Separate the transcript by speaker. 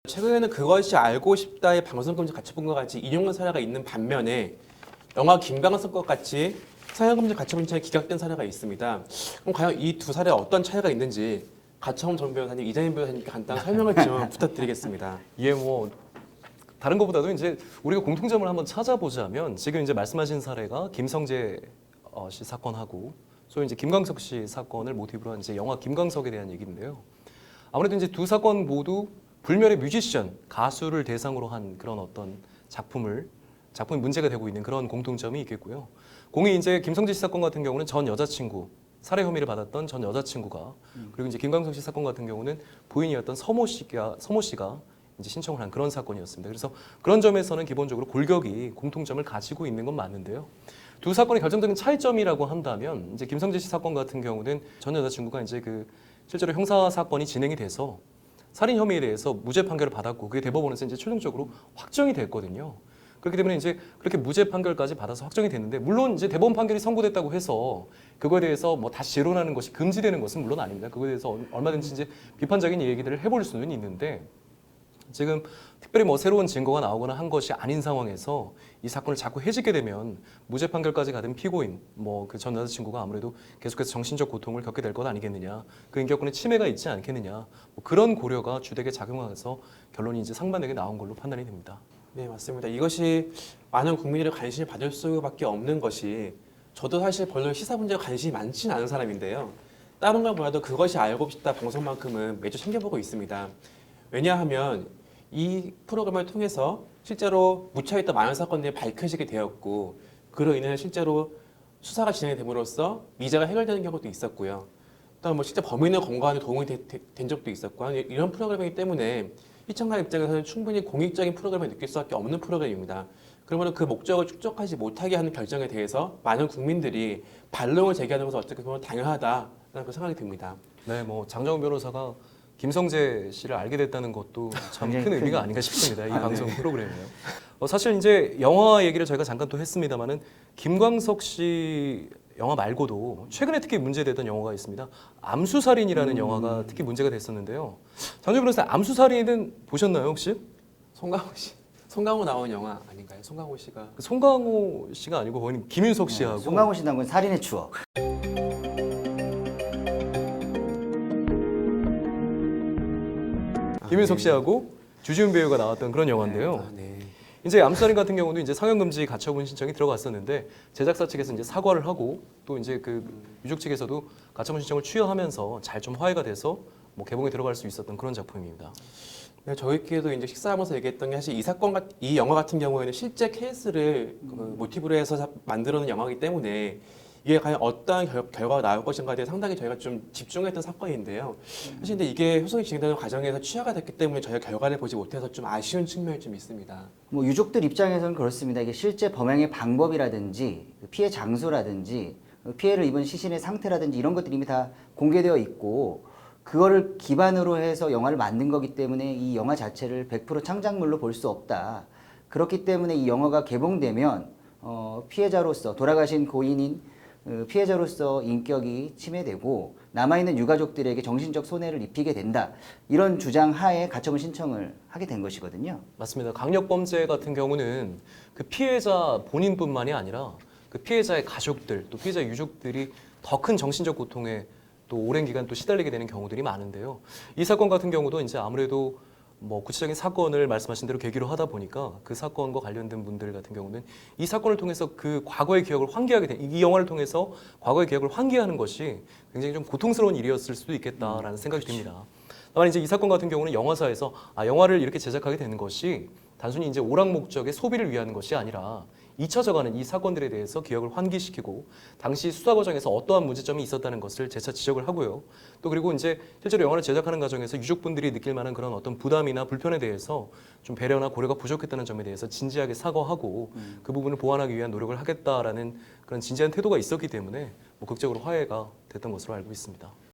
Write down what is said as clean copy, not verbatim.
Speaker 1: 최근에는 그것이 알고 싶다의 방송금지 가처분과 같이 인용된 사례가 있는 반면에 영화 김광석 것 같이 사형금지 가처분 신청이 기각된 사례가 있습니다. 그럼 과연 이 두 사례에 어떤 차이가 있는지 가처분 전 변호사님, 이장인 변호사님께 간단한 설명을 좀 부탁드리겠습니다.
Speaker 2: 예, 뭐 다른 것보다도 이제 우리가 공통점을 한번 찾아보자면 지금 이제 말씀하신 사례가 김성재 씨 사건하고 소위 이제 김광석 씨 사건을 모티브로 한 이제 영화 김광석에 대한 얘기인데요. 아무래도 이제 두 사건 모두 불멸의 뮤지션, 가수를 대상으로 한 그런 어떤 작품이 문제가 되고 있는 그런 공통점이 있겠고요. 공이 이제 김성재 씨 사건 같은 경우는 전 여자친구, 살해 혐의를 받았던 전 여자친구가 그리고 이제 김광석 씨 사건 같은 경우는 부인이었던 서모 씨가 이제 신청을 한 그런 사건이었습니다. 그래서 그런 점에서는 기본적으로 골격이 공통점을 가지고 있는 건 맞는데요. 두 사건의 결정적인 차이점이라고 한다면 이제 김성재 씨 사건 같은 경우는 전 여자친구가 이제 그 실제로 형사 사건이 진행이 돼서 살인 혐의에 대해서 무죄 판결을 받았고 그게 대법원에서 이제 최종적으로 확정이 됐거든요. 그렇기 때문에 이제 그렇게 무죄 판결까지 받아서 확정이 됐는데 물론 이제 대법원 판결이 선고됐다고 해서 그거에 대해서 뭐 다시 재론하는 것이 금지되는 것은 물론 아닙니다. 그거에 대해서 얼마든지 이제 비판적인 얘기들을 해볼 수는 있는데 지금 특별히 뭐 새로운 증거가 나오거나 한 것이 아닌 상황에서 이 사건을 자꾸 해지게 되면 무죄 판결까지 가던 피고인 뭐 그 전 여자친구가 아무래도 계속해서 정신적 고통을 겪게 될 것 아니겠느냐, 그 인격권의 침해가 있지 않겠느냐, 뭐 그런 고려가 주되게 작용해서 결론이 이제 상반되게 나온 걸로 판단이 됩니다.
Speaker 1: 네, 맞습니다. 이것이 많은 국민들의 관심을 받을 수밖에 없는 것이 저도 사실 별로 시사 문제에 관심이 많지는 않은 사람인데요. 다른 걸 몰라도 그것이 알고 싶다 방송만큼은 매주 챙겨보고 있습니다. 왜냐하면 이 프로그램을 통해서 실제로 묻혀있던 많은 사건들이 밝혀지게 되었고 그로 인해 실제로 수사가 진행됨으로써 미제가 해결되는 경우도 있었고요. 또 뭐 실제 범인을 검거하는 데 도움이 된 적도 있었고 이런 프로그램이기 때문에 시청자 입장에서는 충분히 공익적인 프로그램을 느낄 수밖에 없는 프로그램입니다. 그러면 그 목적을 축적하지 못하게 하는 결정에 대해서 많은 국민들이 반론을 제기하는 것은 어떻게 보면 당연하다라는 그 생각이 듭니다.
Speaker 2: 네, 뭐 장정훈 변호사가 김성재 씨를 알게 됐다는 것도 참 큰 의미가 아닌가 싶습니다. 이 방송 프로그램이요. 사실 이제 영화 얘기를 저희가 잠깐 또 했습니다만은 김광석 씨 영화 말고도 최근에 특히 문제됐던 영화가 있습니다. 암수살인이라는 영화가 특히 문제가 됐었는데요. 장정훈 변호사, 암수살인은 보셨나요 혹시?
Speaker 1: 송강호 나온 영화 아닌가요? 송강호 씨가
Speaker 2: 송강호 씨가 아니고 거기는 김윤석 씨하고
Speaker 3: 송강호 씨 나온 건 살인의 추억.
Speaker 2: 김윤석 씨하고 주지훈 배우가 나왔던 그런 영화인데요.
Speaker 1: 네.
Speaker 2: 이제 암살인 같은 경우도 이제 상영금지 가처분 신청이 들어갔었는데 제작사 측에서 이제 사과를 하고 또 이제 그 유족 측에서도 가처분 신청을 취하하면서 잘 좀 화해가 돼서 뭐 개봉에 들어갈 수 있었던 그런 작품입니다.
Speaker 1: 네, 저희끼리도 이제 식사하면서 얘기했던 게 사실 이 영화 같은 경우에는 실제 케이스를 모티브로 해서 만들어낸 영화이기 때문에 이게 과연 어떠한 결과가 나올 것인가에 대해 상당히 저희가 좀 집중했던 사건인데요. 사실 근데 이게 후속이 진행되는 과정에서 취하가 됐기 때문에 저희가 결과를 보지 못해서 좀 아쉬운 측면이 좀 있습니다.
Speaker 3: 뭐 유족들 입장에서는 그렇습니다. 이게 실제 범행의 방법이라든지 피해 장소라든지 피해를 입은 시신의 상태라든지 이런 것들이 이미 다 공개되어 있고 그거를 기반으로 해서 영화를 만든 거기 때문에 이 영화 자체를 100% 창작물로 볼 수 없다. 그렇기 때문에 이 영화가 개봉되면 피해자로서 돌아가신 고인인 피해자로서 인격이 침해되고 남아있는 유가족들에게 정신적 손해를 입히게 된다. 이런 주장 하에 가처분 신청을 하게 된 것이거든요.
Speaker 2: 맞습니다. 강력범죄 같은 경우는 그 피해자 본인뿐만이 아니라 그 피해자의 가족들 또 피해자 유족들이 더 큰 정신적 고통에 또 오랜 기간 또 시달리게 되는 경우들이 많은데요. 이 사건 같은 경우도 이제 아무래도 뭐 구체적인 사건을 말씀하신 대로 계기로 하다 보니까 그 사건과 관련된 분들 같은 경우는 이 사건을 통해서 그 과거의 기억을 환기하게 된, 이 영화를 통해서 과거의 기억을 환기하는 것이 굉장히 좀 고통스러운 일이었을 수도 있겠다라는 생각이 듭니다. 다만 이제 이 사건 같은 경우는 영화사에서 영화를 이렇게 제작하게 되는 것이 단순히 이제 오락 목적의 소비를 위한 것이 아니라 잊혀져가는 이 사건들에 대해서 기억을 환기시키고 당시 수사 과정에서 어떠한 문제점이 있었다는 것을 재차 지적을 하고요. 또 그리고 이제 실제로 영화를 제작하는 과정에서 유족분들이 느낄 만한 그런 어떤 부담이나 불편에 대해서 좀 배려나 고려가 부족했다는 점에 대해서 진지하게 사과하고 그 부분을 보완하기 위한 노력을 하겠다라는 그런 진지한 태도가 있었기 때문에 뭐 극적으로 화해가 됐던 것으로 알고 있습니다.